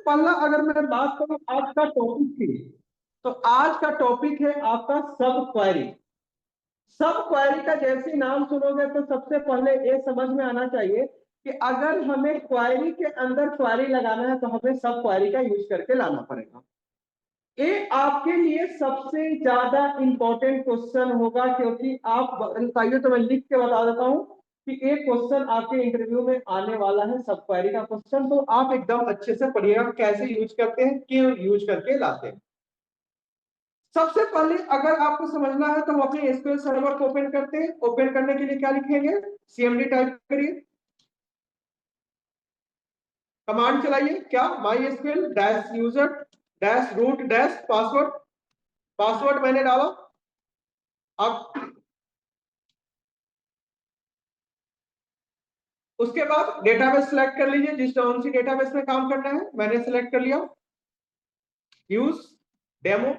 पहला अगर मैं बात करूं आज का टॉपिक की, तो आज का टॉपिक है आपका सब क्वेरी। सब क्वेरी का जैसे नाम सुनोगे तो सबसे पहले ये समझ में आना चाहिए कि अगर हमें क्वेरी के अंदर क्वेरी लगाना है तो हमें सब क्वेरी का यूज करके लाना पड़ेगा। ये आपके लिए सबसे ज्यादा इंपॉर्टेंट क्वेश्चन होगा, क्योंकि आप बताइए तो मैं लिख के बता देता हूं कि एक क्वेश्चन आपके इंटरव्यू में आने वाला है सब क्वेरी का क्वेश्चन। तो आप एकदम अच्छे से पढ़िएगा कैसे यूज करते हैं, क्यों यूज करके लाते हैं। सबसे पहले अगर आपको समझना है तो हम अपने एसक्यूएल सर्वर को ओपन करते हैं। ओपन करने के लिए क्या लिखेंगे, सीएमडी टाइप करिए, कमांड चलाइए, क्या MySQL dash user dash root dash password. Password मैंने डाला। अब उसके बाद डेटाबेस सिलेक्ट कर लीजिए, जिस कौन सी डेटाबेस में काम करना है। मैंने सिलेक्ट कर लिया यूज डेमो।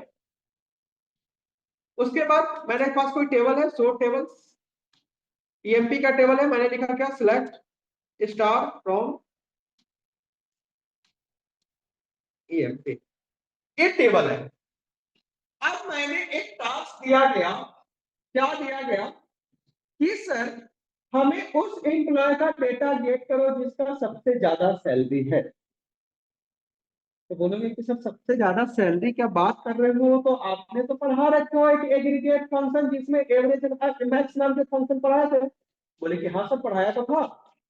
उसके बाद मेरे पास कोई टेबल है, सो टेबल्स ईएमपी का टेबल है। मैंने लिखा क्या, सिलेक्ट स्टार फ्रॉम ईएमपी, ये टेबल है। अब मैंने एक टास्क दिया गया, क्या दिया गया कि सर हमें उस एम्प्लॉय का डेटा गेट करो जिसका सबसे ज्यादा सैलरी है। तो बोलोगे कि सर सबसे ज्यादा सैलरी क्या बात कर रहे हो, तो आपने तो पढ़ा रखे हो एक एग्रीगेट फंक्शन जिसमें एवरेज मैक्स नाम के फंक्शन पढ़ाए थे। बोले कि हाँ सर पढ़ाया तो था।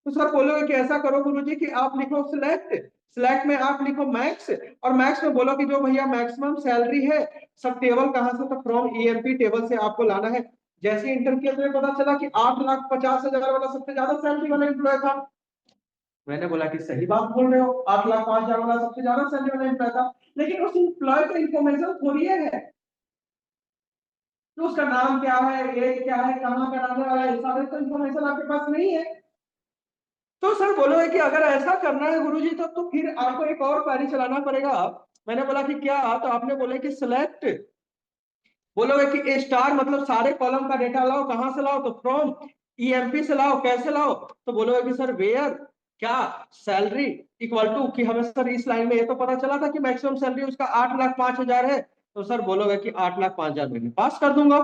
तो सर बोलोगे कि ऐसा करो गुरुजी कि आप लिखो सिलेक्ट, सिलेक्ट में आप लिखो मैक्स, और मैक्स में बोलो कि जो भैया मैक्सिमम सैलरी है, सब टेबल कहां से, तो फ्रॉम ईएमपी टेबल से आपको लाना है। जैसे इंटर किया तो पता चला कि 8,50,000 वाला सबसे ज्यादा सैलरी वाला एम्प्लॉय था। मैंने बोला कि सही बात बोल रहे हो, 8,05,000 वाला सबसे ज्यादा सैलरी वाला एम्प्लॉय था। लेकिन उस एम्प्लॉय का इंफॉर्मेशन थोड़ी है तो उसका नाम क्या है, ये क्या है, कहाँ का रहने वाला है, सारे तो इंफॉर्मेशन आपके पास नहीं है। तो सर बोलोगे कि अगर ऐसा करना है गुरुजी तो फिर आपको एक और क्वेरी चलाना पड़ेगा। मैंने बोला कि क्या, तो आपने बोला कि सिलेक्ट, बोलोगे कि ए स्टार मतलब सारे कॉलम का डेटा लाओ, कहां से लाओ, तो फ्रॉम ईएमपी से लाओ। कैसे लाओ, तो बोलोगे कि सर वेयर क्या सैलरी इक्वल टू, कि हमें सर इस लाइन में ये तो पता चला था कि मैक्सिमम सैलरी उसका 8,05,000 है। तो सर बोलोगे कि 8,05,000 में पास कर दूंगा।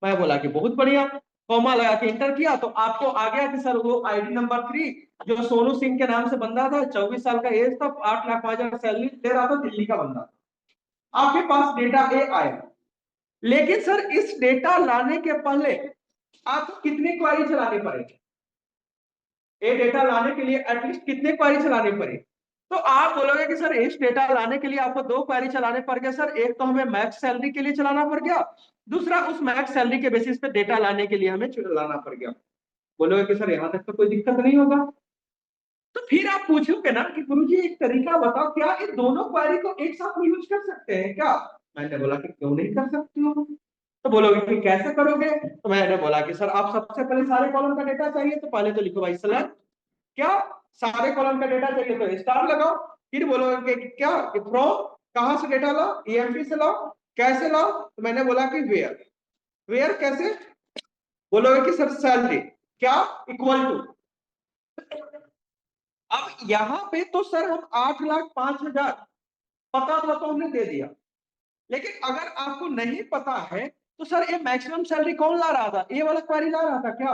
मैं बोला कि बहुत बढ़िया, कॉमा लगा के इंटर किया तो आपको आ गया कि सर वो आईडी नंबर 3 जो सोनू सिंह के नाम से बंदा था, 24 साल का एज था, 8,05,000 सैलरी दे रहा था, दिल्ली का बंदा था। आपके पास डेटा ए आया। लेकिन सर इस डेटा लाने के पहले आपको कितनी क्वेरी चलानी पड़ेगी, ये डेटा लाने के लिए एटलीस्ट कितने क्वेरी चलानी पड़ेगी। तो आप बोलोगे कि सर इस डेटा लाने के लिए आपको 2 क्वेरी चलाने पड़ गए सर। एक तो हमें मैक्स सैलरी के लिए चलाना पड़ गया, दूसरा उस मैक्स सैलरी के बेसिस पे डेटा लाने के लिए हमें चलाना पड़ गया। बोलोगे कि सर यहां तक तो कोई दिक्कत नहीं होगा। तो फिर आप पूछोगे ना कि गुरुजी एक तरीका बताओ, क्या ये दोनों क्वेरी को एक साथ यूज कर सकते हैं क्या। मैंने बोला कि क्यों नहीं कर सकते हो। तो बोलोगे कि कैसे करोगे, तो मैंने बोला कि सर आप सबसे पहले सारे कॉलम का डेटा चाहिए तो पहले तो लिखो भाई सेलेक्ट, क्या सारे कॉलम का डेटा चाहिए तो स्टार लगाओ। फिर बोलोगे कि क्या फ्रॉम, कहां से डेटा लाओ, ईएमपी से लाओ। कैसे लाओ, तो मैंने बोला कि वेयर, वेयर कैसे, बोलोगे कि सर सैलरी क्या इक्वल टू। अब यहां पे तो सर हम 8,05,000 पता था तो हमने दे दिया। लेकिन अगर आपको नहीं पता है तो सर ये मैक्सिमम सैलरी कौन ला रहा था, ये वाला क्वेरी ला रहा था क्या।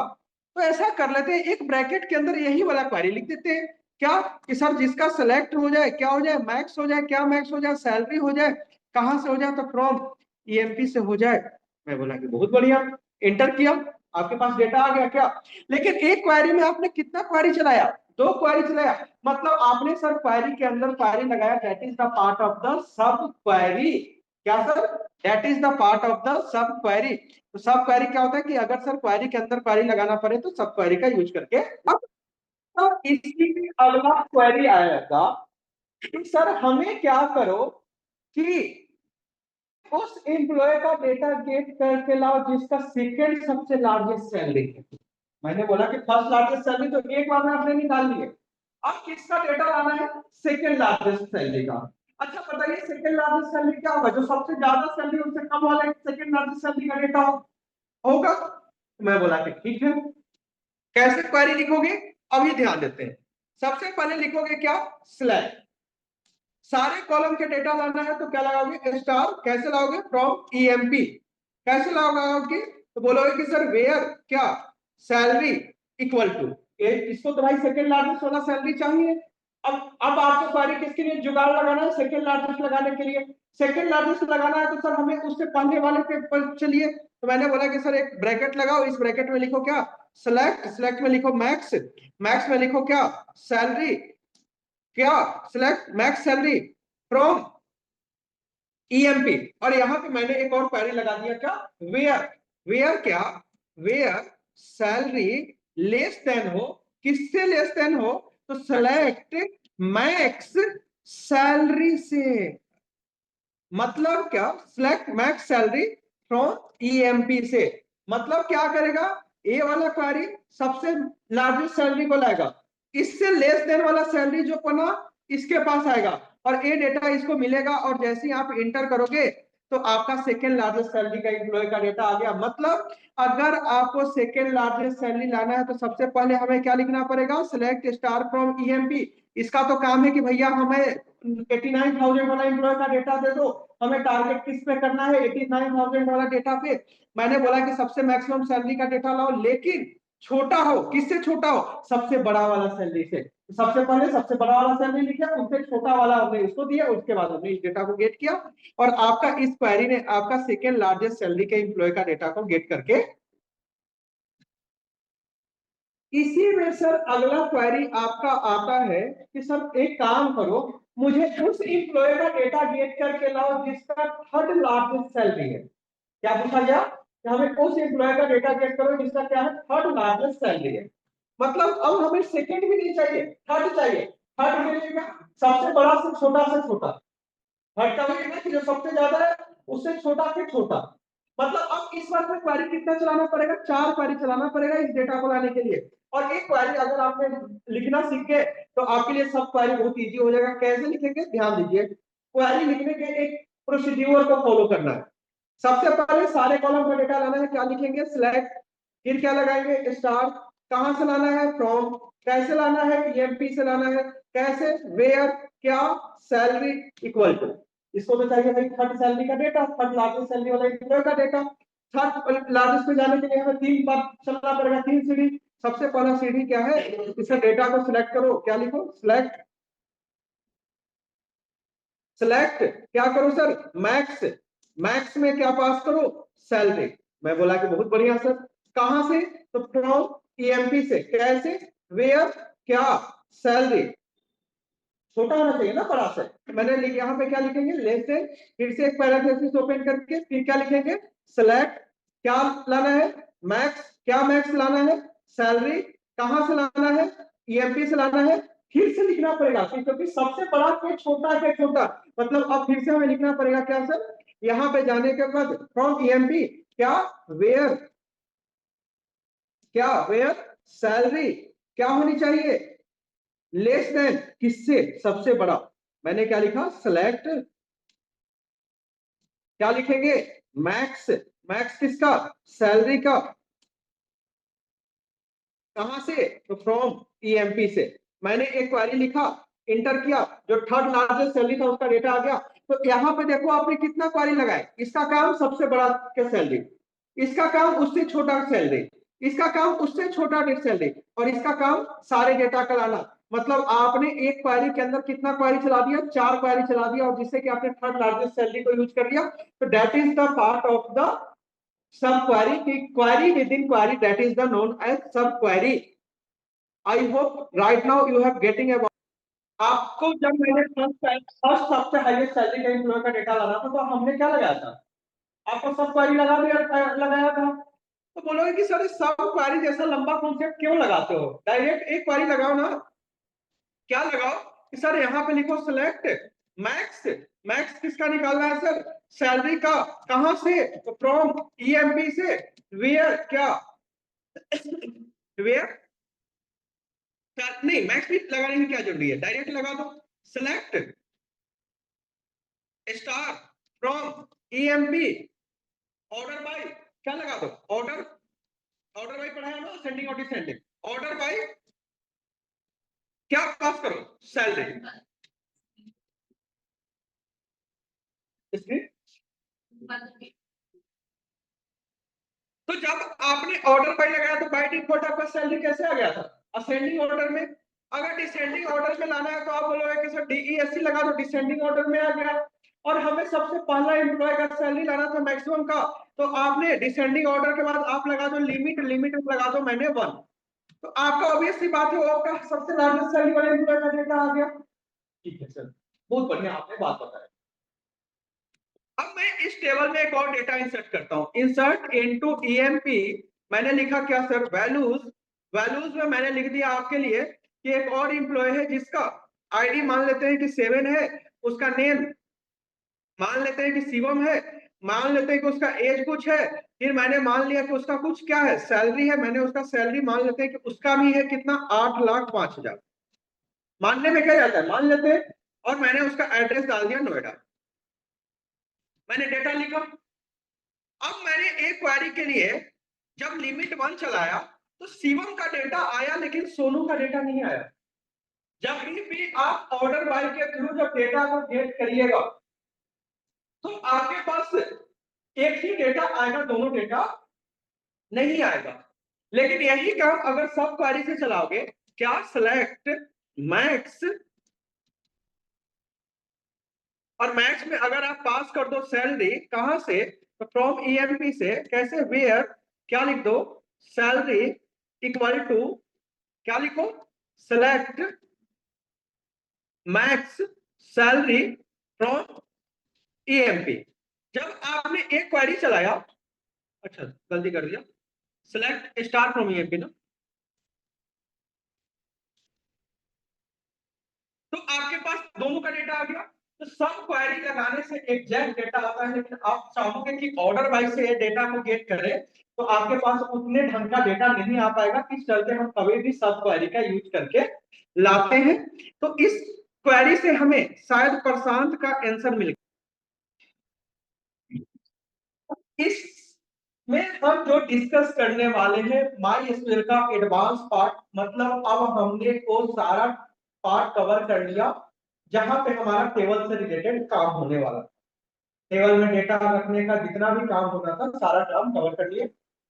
तो ऐसा कर लेते हैं, एक ब्रैकेट के अंदर यही वाला क्वेरी लिख देते हैं, क्या कि सर जिसका सेलेक्ट हो जाए, क्या हो जाए, मैक्स हो जाए, क्या मैक्स हो जाए, सैलरी हो जाए, कहां से हो जाए, तो फ्रॉम ईएमपी से हो जाए। मैं बोला कि बहुत बढ़िया, इंटर किया, आपके पास डेटा आ गया क्या। लेकिन एक क्वेरी में आपने कितना क्वेरी चलाया, 2 क्वेरी चलाया। मतलब आपने सर क्वेरी के अंदर क्वेरी लगाया, that is the part of the sub query. क्या sir, that is the part of the sub query. तो सब क्वेरी क्या होता है कि अगर सर क्वेरी के अंदर क्वेरी लगाना पड़े तो सब क्वेरी का यूज करके। अब तो इसी में अगला क्वेरी आएगा कि सर हमें क्या करो कि उस एम्प्लॉय का डेटा गेट करके लाओ जिसका सेकंड सबसे लार्जेस्ट सैलरी है। मैंने बोला कि फर्स्ट लार्जेस्ट सैलरी तो एक बार में आपने निकाल लिए, अब किसका डेटा लाना है, सेकंड लार्जेस्ट सैलरी का। अच्छा बताइए सेकंड लार्जेस्ट सैलरी क्या होगा, जो सबसे ज्यादा सैलरी उससे कम वाले सेकंड लार्जेस्ट सैलरी का डेटा होगा। तो मैं बोला कि ठीक है, कैसे क्वेरी लिखोगे, अभी ध्यान देते हैं। सबसे पहले लिखोगे क्या, सिलेक्ट, सारे कॉलम के डेटा लाना है तो क्या लगाओगे, स्टार। कैसे लाओगे, फ्रॉम ईएमपी। कैसे लगाओगे, तो बोलोगे कि सर वेयर क्या सैलरी इक्वल टू, इसको तो भाई सेकंड लार्जेस्ट वाला सैलरी चाहिए। अब आपको क्वेरी किसके लिए जुगाड़ लगाना है, सेकंड लार्जेस्ट लगाने के लिए। सेकंड लार्जेस्ट लगाना है तो सर हमें उससे पहले वाले पे पर चलिए। तो मैंने बोला कि सर एक ब्रैकेट लगाओ, इस ब्रैकेट में लिखो क्या, सेलेक्ट। सेलेक्ट में लिखो मैक्स। मैक्स में लिखो क्या, सैलरी क्या, select max salary from EMP. और यहां पे मैंने एक और क्वेरी लगा दिया क्या, वेयर। वेयर क्या, वेयर सैलरी लेस देन हो, किससे लेस देन हो, तो सेलेक्ट मैक्स सैलरी से। मतलब क्या, select max salary from EMP से। मतलब क्या करेगा, ए वाला क्वेरी सबसे लार्जेस्ट सैलरी को लाएगा, इससे लेस देन वाला सैलरी जो बना इसके पास आएगा, और ए डेटा इसको मिलेगा। और जैसे ही आप इंटर करोगे तो आपका सेकेंड लार्जेस्ट सैलरी का एम्प्लॉय का डेटा आ गया। मतलब अगर आपको सेकेंड लार्जेस्ट सैलरी लाना है तो सबसे पहले हमें क्या लिखना पड़ेगा, सिलेक्ट स्टार फ्रॉम ईएमपी। इसका तो काम है कि भैया हमें 89,000 वाला एम्प्लॉय का डेटा दे दो, हमें टारगेट किस पे करना है, 89,000 वाला डेटा पे। मैंने बोला कि सबसे मैक्सिमम सैलरी का डेटा लाओ, लेकिन छोटा हो, किससे छोटा हो, सबसे बड़ा वाला सैलरी से। सबसे पहले सबसे बड़ा वाला सैलरी लिखा, उससे छोटा वाला हमने उसको दिया, उसके बाद हमने इस डेटा को गेट किया, और आपका इस क्वेरी ने आपका सेकेंड लार्जेस्ट सैलरी के एम्प्लॉय का डेटा को गेट करके। इसी में सर अगला क्वेरी आपका आता है कि सर एक काम करो, मुझे उस एम्प्लॉय का डेटा गेट करके लाओ जिसका थर्ड लार्जेस्ट सैलरी है। क्या पूछा गया, कि हमें उस एम्प्लॉय का डेटा गेट करो जिसका क्या है, थर्ड लार्जेस्ट सैलरी है। मतलब अब हमें सेकंड भी नहीं चाहिए, थर्ड चाहिए। थर्ड के लिए क्या, सबसे बड़ा से छोटा। थर्ड का मतलब कि जो सबसे ज्यादा है उससे छोटा से छोटा। मतलब अब इस बार में क्वेरी कितना चलाना पड़ेगा, 4 क्वेरी चलाना पड़ेगा इस डेटा को लाने के लिए। और एक क्वेरी अगर आपने लिखना सीख गए तो आपके लिए सब क्वेरी बहुत इजी हो जाएगा। कैसे लिखेंगे, ध्यान दीजिए। क्वेरी लिखने के एक प्रोसीड्यूर को फॉलो करना है। सबसे पहले सारे कॉलम का डेटा लाना है, क्या लिखेंगे, सिलेक्ट। फिर क्या लगाएंगे, स्टार। कहां से लाना है, फ्रॉम। कैसे लाना है, ईएमपी से लाना है। कैसे, वेयर क्या सैलरी इक्वल टू। इसको तो चाहिए भाई थर्ड सैलरी का डेटा, थर्ड लार्जेस्ट सैलरी वाला एम्प्लॉय का डेटा। थर्ड लार्जेस्ट पे जाने के लिए हमें 3 बार चलना पड़ेगा, 3 सीढ़ी। सबसे पहला सीढ़ी क्या है, इसका डेटा को सिलेक्ट करो, क्या लिखो, सिलेक्ट। सिलेक्ट क्या करो सर, मैक्स। मैक्स में क्या पास करो, सैलरी। मैं बोला कि बहुत बढ़िया सर। कहां से, तो फ्रॉम ईएमपी से। कैसे, वेयर क्या सैलरी, छोटा होना चाहिए ना बड़ा से। मैंने यहाँ पे क्या लिखेंगे, लेस देन। फिर से एक पैरेंथेसिस ओपन करके फिर क्या लिखेंगे, सेलेक्ट क्या लाना है, मैक्स। क्या मैक्स लाना है, सैलरी। कहां से लाना है, ईएमपी से लाना है। फिर से लिखना पड़ेगा क्योंकि सबसे बड़ा के छोटा के छोटा। मतलब अब फिर से हमें लिखना पड़ेगा क्या सर, यहाँ पे जाने के बाद फ्रॉम ईएमपी क्या, वेयर क्या, वेयर सैलरी क्या होनी चाहिए, लेस देन किससे, सबसे बड़ा। मैंने क्या लिखा, सेलेक्ट क्या लिखेंगे, मैक्स। मैक्स किसका, सैलरी का। कहां से, तो फ्रॉम ईएमपी से। मैंने एक क्वेरी लिखा, इंटर किया, जो थर्ड लार्जेस्ट सैलरी था उसका डेटा आ गया। तो यहाँ पे देखो आपने कितना क्वेरी लगाए, इसका काम सबसे बड़ा के सैलरी, इसका काम उससे छोटा सैलरी, इसका काम उससे छोटा सैलरी, और इसका काम सारे डेटा का लाना। मतलब आपने एक क्वेरी के अंदर कितना क्वेरी चला दिया, 4 क्वेरी चला दिया, और जिससे कि आपने थर्ड लार्जेस्ट सैलरी को यूज कर लिया। तो that is the part of the sub query की, query within query, that is the known as sub query. I hope right now you have getting about. आपको जब मैंने first सबसे highest salary का employ का data लाना था तो हमने क्या लगाया था, आपको सब क्वेरी लगाया था। तो बोलोगे कि सर सब क्वेरी जैसा लंबा कॉन्सेप्ट क्यों लगाते हो, डायरेक्ट एक क्वेरी लगाओ ना। क्या लगाओ कि सर यहाँ पे लिखो सिलेक्ट मैक्स। मैक्स किसका निकालना है सर, सैलरी का। कहां से, तो फ्रॉम ईएमपी से। वेयर क्या, वेयर नहीं, मैक्स भी लगाने की क्या जरूरी है, डायरेक्ट लगा दो। Select star from EMP, order by क्या लगा दो, ऑर्डर। ऑर्डर बाय पढ़ाया ना, सेंडिंग और डिसेंडिंग। ऑर्डर बाय क्या पास करो, सैलरी। तो जब आपने ऑर्डर बाय लगाया तो बाय डिफॉल्ट आपका सैलरी कैसे आ गया था? असेंडिंग ऑर्डर में। अगर डिसेंडिंग ऑर्डर में लाना है तो आप बोलोगे कि सर डीईएससी लगा दो, डिसेंडिंग ऑर्डर में आ गया। और हमें सबसे पहला एम्प्लॉय का सैलरी लाना था मैक्सिमम का, तो आपने डिसेंडिंग ऑर्डर के बाद आप लगा दो लिमिट, लिमिट लगा दो मैंने 1। तो आपका ऑब्वियस सी बात है वो आपका सबसे लार्जेस्ट सैलरी वाले एम्प्लॉय का डेटा आ गया। ठीक है सर, बहुत बढ़िया आपने बात बताया। अब मैं इस टेबल में एक और डेटा इंसर्ट करता हूं, इंसर्ट इनटू ईएमपी। मैंने लिखा क्या सर? वैल्यूज। वैल्यूज में मैंने लिख दिया आपके लिए कि एक और एम्प्लॉय है जिसका आईडी मान लेते हैं कि 7 है, उसका नेम मान लेते हैं कि शिवम है, मान लेते हैं कि उसका एज कुछ है, फिर मैंने मान लिया कि उसका कुछ क्या है, सैलरी है, मैंने उसका सैलरी मान लेते हैं कि उसका भी है कितना, 8,05,000। मानने में क्या जाता है, मान लेते हैं। और मैंने उसका एड्रेस डाल दिया नोएडा। मैंने डेटा लिखा। अब मैंने एक क्वेरी के लिए जब लिमिट 1 चलाया तो शिवम का डेटा आया लेकिन सोनू का डेटा नहीं आया। जब भी आप ऑर्डर बाय के थ्रू जब डेटा को गेट करिएगा तो आपके पास एक ही डेटा आएगा, दोनों डेटा नहीं आएगा। लेकिन यही काम अगर सब क्वेरी से चलाओगे, क्या सेलेक्ट मैक्स, और मैक्स में अगर आप पास कर दो सैलरी, कहां से? तो फ्रॉम ईएमपी से। कैसे? वेयर, क्या लिख दो, सैलरी इक्वल टू, क्या लिखो, select max salary from EMP. जब आपने एक क्वेरी चलाया, अच्छा गलती कर दिया, सेलेक्ट स्टार फ्रॉम ईएमपी ना, तो आपके पास दोनों का डेटा आ गया। तो सब क्वेरी लगाने से एग्जैक्ट डेटा आता है, लेकिन आप चाहोगे कि ऑर्डर वाइज से डेटा को गेट करें तो आपके पास उतने ढंग का डेटा नहीं आ पाएगा। इस चलते हम कभी भी सब क्वेरी का यूज करके लाते हैं। तो इस क्वेरी से हमें शायद प्रशांत का आंसर मिल गया। इस में हम जो डिस्कस करने वाले हैं माई एसक्यूएल का एडवांस पार्ट, मतलब अब हमने वो सारा पार्ट कवर कर लिया जहां पे हमारा टेबल से रिलेटेड काम होने वाला। टेबल में डेटा रखने का जितना भी काम होना था सारा काम कवर कर लिए।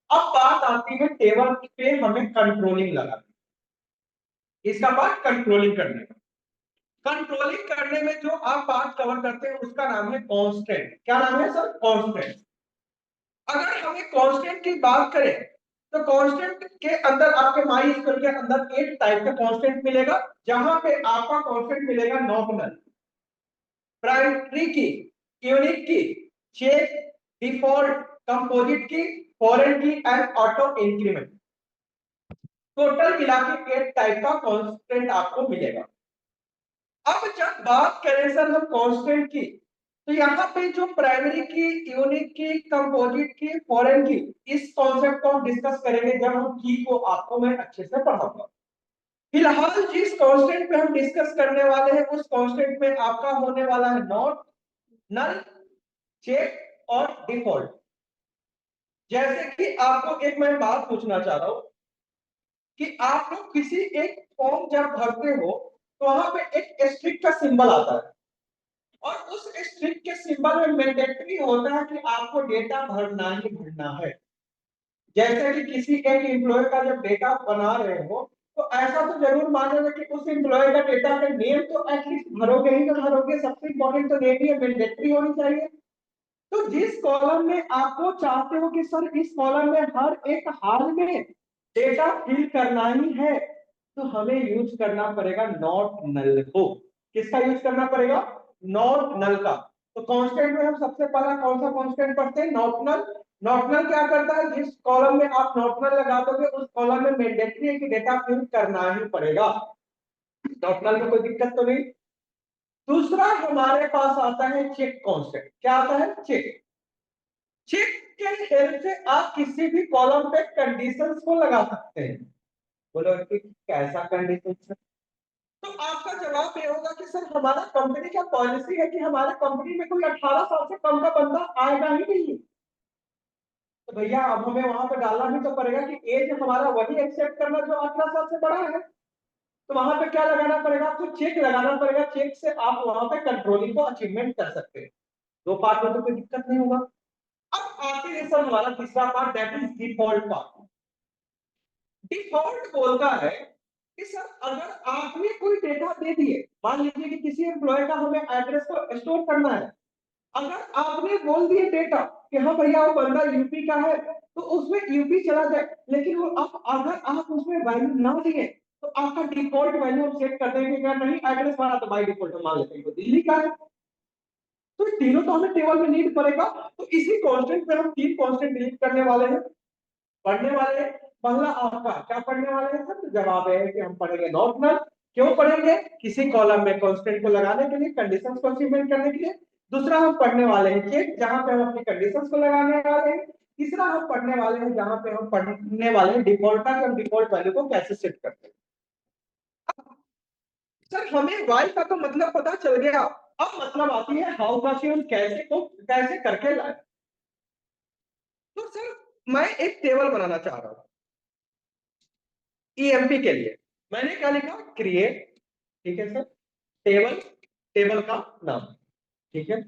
अब बात आती है टेबल पे हमें कंट्रोलिंग लगाना, इसका पार्ट कंट्रोलिंग करने का। कंट्रोलिंग करने में जो आप पार्ट कवर करते हैं उसका नाम है कांस्टेंट। क्या नाम है सर? कांस्टेंट। अगर हमें कांस्टेंट की बात करें तो कांस्टेंट के अंदर आपके माई स्क्वेयर के अंदर एक टाइप का कांस्टेंट मिलेगा, जहां पे आपका कांस्टेंट मिलेगा नॉमिनल, प्राइमरी की, यूनिक की, check, default, composite key, foreign की एंड ऑटो इंक्रीमेंट। टोटल मिला के एक टाइप का कांस्टेंट आपको मिलेगा। अब जब बात करें सर हम कांस्टेंट की, तो यहाँ पे जो प्राइमरी की, यूनिक की, कंपोजिट की, फॉरेन की, इस कॉन्सेप्ट को हम डिस्कस करेंगे जब हम की को आपको मैं अच्छे से पढ़ाऊंगा। फिलहाल जिस कांस्टेंट पे हम डिस्कस करने वाले हैं उस कांस्टेंट में आपका होने वाला है नॉट, नल, चेक और डिफॉल्ट। जैसे कि आपको एक मैं बात पूछना चाह रहा हूं कि आप लोग किसी एक फॉर्म जब भरते हो तो वहां पे एक स्ट्रिक का सिंबल आता है, और उस स्ट्रिक के सिंबल में मैंडेटरी होता है कि आपको डेटा भरना ही भरना है। जैसे कि किसी एक एम्प्लॉय का जब डेटा बना रहे हो तो ऐसा तो जरूर मानोगे कि उस एम्प्लॉय का डेटा का नेम तो एटलीस्ट भरोगे ही तो भरोगे, सबसे इंपॉर्टेंट तो नेम ही मैंडेटरी होनी चाहिए। तो जिस कॉलम में आपको चाहते हो कि सर इस कॉलम में हर एक हाल में डेटा फिल करना ही है, तो हमें यूज करना पड़ेगा नॉट नल को। किसका यूज करना पड़ेगा? नॉट नल का। तो कांस्टेंट में हम सबसे पहला कौन सा कांस्टेंट पढ़ते हैं? Not null. नॉट नल क्या करता है? जिस कॉलम में आप नॉट नल लगा दोगे उस कॉलम में मैंडेटरी है कि डेटा फिल करना ही पड़ेगा। नॉट नल में कोई दिक्कत तो नहीं। दूसरा हमारे पास आता है चेक कांस्टेंट। क्या आता है? चेक। चेक के हेल्प से आप किसी भी कॉलम पे कंडीशंस को लगा सकते हैं। बोलो कि कैसा कंडीशन? तो आपका जवाब ये होगा कि सर हमारा कंपनी का पॉलिसी है कि हमारे कंपनी में कोई 18 साल से कम का बंदा आएगा ही नहीं। तो भैया अब हमें वहां पे डालना भी तो पड़ेगा कि एज हमारा वही एक्सेप्ट करना जो 18 साल से बड़ा है। तो वहां पे क्या लगाना पड़ेगा? आपको चेक लगाना पड़ेगा। चेक से आप वहां पे कंट्रोलिंग को अचीवमेंट कर सकते हैं। दो पार्ट में तो कोई दिक्कत नहीं होगा। आते हैं सर हमारा तीसरा part, that is default part. Default बोलता है कि सर अगर आपने कोई डेटा दे दिए, मान लीजिए कि किसी एम्प्लॉय का हमें एड्रेस को स्टोर करना है, अगर आपने बोल दिए डेटा कि हाँ भैया वो बंदा यूपी का है, तो उसमें यूपी चला जाए, लेकिन वो आप अगर आप उसमें वैल्यू ना दिए तो आपका डिफॉल्ट वैल्यू हम सेट कर देंगे, क्या नहीं एड्रेस वाला, तो बाय डिफॉल्ट मान लेते हैं दिल्ली का है। तो तीनों तो हमें टेबल में नीड पड़ेगा, तो इसी कांस्टेंट पे हम तीन कांस्टेंट डिलीट करने वाले हैं। पढ़ने वाले हैं पहला आपका क्या पढ़ने वाले हैं सर, तो जवाब है कि हम पढ़ेंगे नॉट नल। क्यों पढ़ेंगे, किसी कॉलम में कांस्टेंट को लगाने के लिए, कंडीशंस को अचीवमेंट करने के लिए। दूसरा हम पढ़ने वाले हैं चेक, जहां पे हम अपनी कंडीशंस को लगाने वाले हैं। तीसरा हम पढ़ने वाले हैं जहां पे हम पढ़ने वाले हैं डिफॉल्ट का, कि हम डिफॉल्ट वैल्यू को कैसे सेट करते हैं। सर हमें वाई का तो मतलब पता चल गया, अब मतलब आती है हाउ का, हम कैसे को कैसे करके लाए। तो सर मैं एक टेबल बनाना चाह रहा हूं ईएमपी के लिए। मैंने क्या लिखा, क्रिएट, ठीक है सर, टेबल, टेबल का नाम, ठीक है।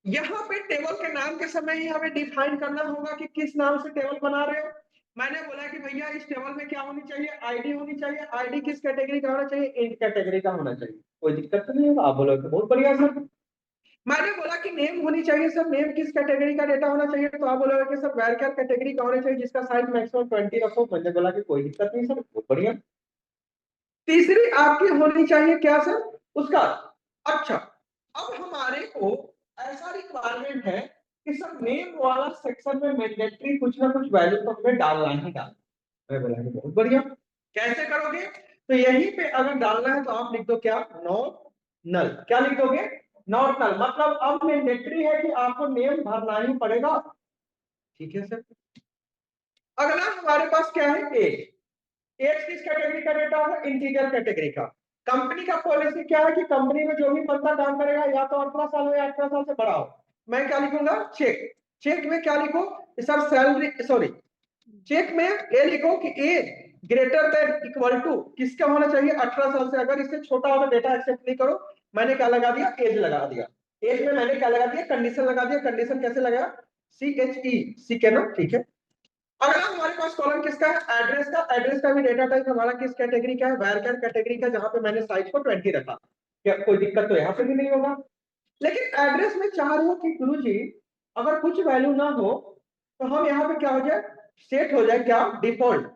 यहाँ पे टेबल के नाम के समय ही हमें डिफाइन करना होगा कि किस नाम से टेबल बना रहे हो। मैंने बोला कि भैया इस टेबल में क्या होनी चाहिए, आईडी होनी चाहिए। आईडी किस कैटेगरी का होना चाहिए, इंट कैटेगरी का होना चाहिए। कोई दिक्कत तो नहीं होगा, आप बोलो कि बहुत बढ़िया सर। मैंने बोला कि नेम होनी चाहिए सर, नेम किस कैटेगरी का डेटा होना चाहिए, तो आप बोलोगे कि सर वैरक्यार कैटेगरी का होना चाहिए जिसका साइज मैक्सिमम 20 रखो। मैंने बोला कि कोई दिक्कत नहीं सर, बहुत बढ़िया। तीसरी आपकी होनी चाहिए क्या सर, उसका, अच्छा अब हमारे को ऐसा रिक्वायरमेंट है कि सर नेम वाला सेक्शन में मैंडेटरी कुछ ना कुछ वैल्यू तो हमें डालना ही डालना। मैं बोला कि बहुत बढ़िया, कैसे करोगे, तो यहीं पे अगर डालना है तो आप लिख दो क्या, नॉट नल। क्या लिख दोगे, नॉट नल, मतलब अब मैंडेटरी है कि आपको नेम भरना ही पड़ेगा, ठीक है सर। अगला हमारे पास क्या है, एज। एज किस कैटेगरी का डेटा होगा, इंटीजर कैटेगरी का। कंपनी का पॉलिसी क्या है कि कंपनी में जो भी बंदा काम करेगा या तो 18 साल हो या 18 साल से बड़ा हो। मैं क्या लिखूंगा, चेक। चेक में क्या लिखो सर, सैलरी, सॉरी, चेक में ये लिखो कि age greater than equal to किसका होना चाहिए, 18 साल से। अगर इससे छोटा होगा डेटा एक्सेप्ट नहीं करो। मैंने क्या लगा दिया, एज लगा दिया। एज में मैंने क्या लगा दिया, कंडीशन लगा दिया। कंडीशन कैसे लगाया, CHE, सी के नाम, ठीक है। अगला हमारे पास कॉलम किसका है, एड्रेस का। एड्रेस का भी डेटा टाइप हमारा किस कैटेगरी का है, वैरक्यार कैटेगरी का, जहां पे मैंने साइज को 20 रखा। क्या कोई दिक्कत तो यहाँ पे भी नहीं होगा। लेकिन एड्रेस में चाह रहे हो कि गुरुजी अगर कुछ वैल्यू ना हो तो हम यहाँ पे क्या हो जाए, सेट हो जाए क्या, डिफॉल्ट।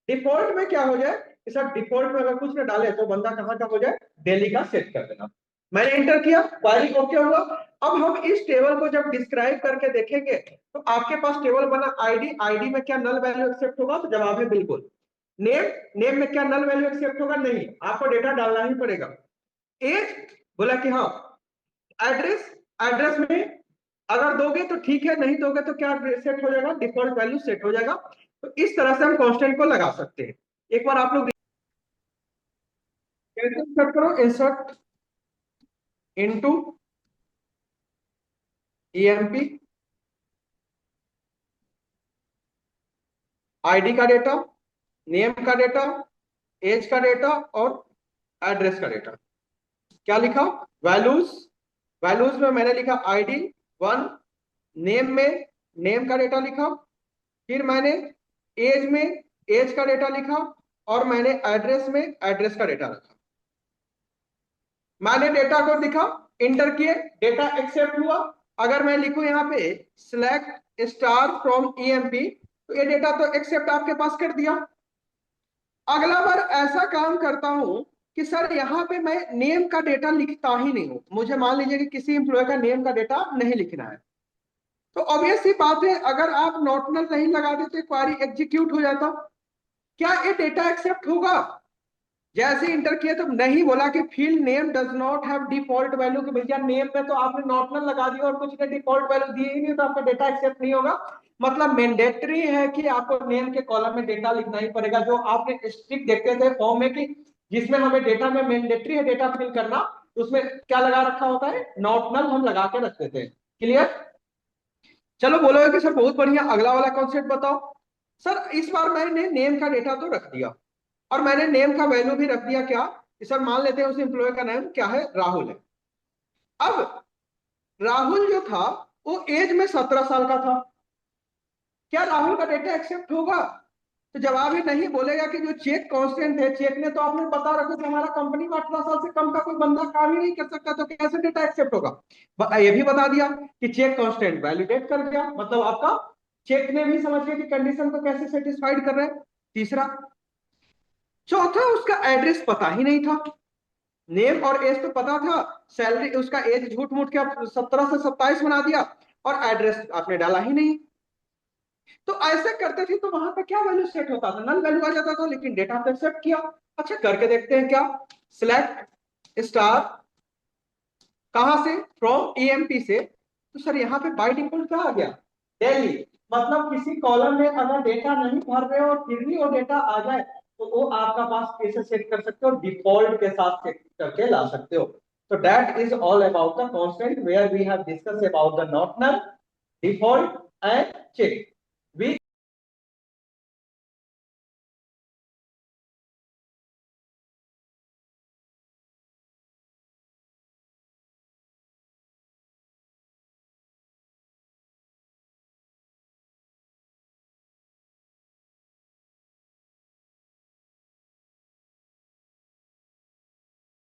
डिफॉल्ट में क्या हो जाए कि सर डिफॉल्ट में अगर कुछ ना डाले तो बंदा कहाँ का हो जाए, दिल्ली का सेट कर देना। मैंने एंटर किया, क्वेरी ओके हुआ। अब हम इस टेबल को जब डिस्क्राइब करके देखेंगे तो आपके पास टेबल बना आईडी। आईडी में क्या नल वैल्यू एक्सेप्ट होगा, तो जवाब है बिल्कुल। नेम, नेम में क्या नल वैल्यू एक्सेप्ट होगा, नहीं, आपको डेटा डालना ही पड़ेगा। एज, बोला कि हाँ। एड्रेस, एड्रेस में अगर दोगे तो ठीक है, नहीं दोगे तो क्या सेट हो जाएगा, डिफॉल्ट वैल्यू सेट हो जाएगा। तो इस तरह से हम कांस्टेंट को लगा सकते हैं। एक बार आप लोग कैसे इंसर्ट करो, इंसर्ट इनटू ईएमपी, आईडी का डेटा, नेम का डेटा, एज का डेटा और एड्रेस का डेटा। क्या लिखा, वैल्यूज। वैल्यूज में मैंने लिखा आईडी 1, नेम में नेम का डेटा लिखा, फिर मैंने एज में एज का डेटा लिखा, और मैंने एड्रेस में एड्रेस का डेटा रखा। मैंने डेटा को दिखा, इंटर किए, डेटा एक्सेप्ट हुआ। अगर मैं लिखूं यहाँ पे सिलेक्ट स्टार फ्रॉम ईएमपी, तो ये डेटा तो एक्सेप्ट आपके पास कर दिया। अगला बार ऐसा काम करता हूं कि सर यहाँ पे मैं नेम का डेटा लिखता ही नहीं हूं। मुझे मान लीजिए कि किसी एम्प्लॉय का नेम का डेटा नहीं लिखना है, तो ऑब्वियस सी बात है अगर आप नॉट नल नहीं लगा देते क्वेरी एग्जीक्यूट हो जाता। क्या ये डेटा एक्सेप्ट होगा, जैसे इंटर किया तो नहीं, बोला कि field name does not have default value, कि भैया नेम में तो आपने नॉट नल लगा दिया और कुछ ने डिफॉल्ट वैल्यू दी ही नहीं, तो आपका डेटा एक्सेप्ट नहीं होगा। मतलब मैंडेटरी है कि आपको नेम के कॉलम में डेटा लिखना ही पड़ेगा। जो आपने स्ट्रिक्ट देखते थे फॉर्म में कि जिसमें हमें डेटा में मैंडेटरी है डेटा फिल करना, उसमें क्या लगा रखा होता है, नॉट नल हम लगा के रखते थे। क्लियर, चलो बोलो कि सर बहुत बढ़िया, अगला वाला कॉन्सेप्ट बताओ। सर इस बार मैंने नेम का डेटा तो रख दिया, और मैंने नेम का वैल्यू भी रख दिया क्या, कि सर मान लेते हैं उस एम्प्लॉय का नाम क्या है, राहुल है। अब राहुल जो था वो एज में 17 साल का था, क्या राहुल का डेटा एक्सेप्ट होगा? तो जवाब ही नहीं, बोलेगा कि जो चेक कांस्टेंट है, चेक ने तो आपने बता रखा कि हमारा कंपनी में 18 साल से कम का कोई बंदा काम ही नहीं कर सकता, तो कैसे डेटा एक्सेप्ट होगा? ये भी बता दिया कि चेक कांस्टेंट वैलिडेट कर दिया, मतलब आपका चेक ने भी समझ लिया कि कंडीशन को कैसे सेटिस्फाइड कर रहे हैं। तीसरा। चौथा, उसका एड्रेस पता ही नहीं था। नेम और एज तो पता था, सैलरी उसका एज झूठ मूठ के 17 से 27 बना दिया, और एड्रेस आपने डाला ही नहीं। तो ऐसे करते थे तो वहां पे क्या वैल्यू सेट होता था? नल वैल्यू आ जाता था, लेकिन डेटा पे एक्सेप्ट किया। अच्छा, करके देखते हैं क्या। सिलेक्ट स्टार, कहां से? फ्रॉम ईएमपी से। तो सर यहाँ पे बाय डिफॉल्ट क्या आ गया? दिल्ली। मतलब किसी कॉलम में अगर डेटा नहीं भर रहे हो और फिर भी वो डेटा आ जाए, तो वो आपका पास कैसे सेट कर सकते हो? डिफॉल्ट के साथ सेट करके ला सकते हो। तो that is all about the constant where we have discuss about the not null, default and check.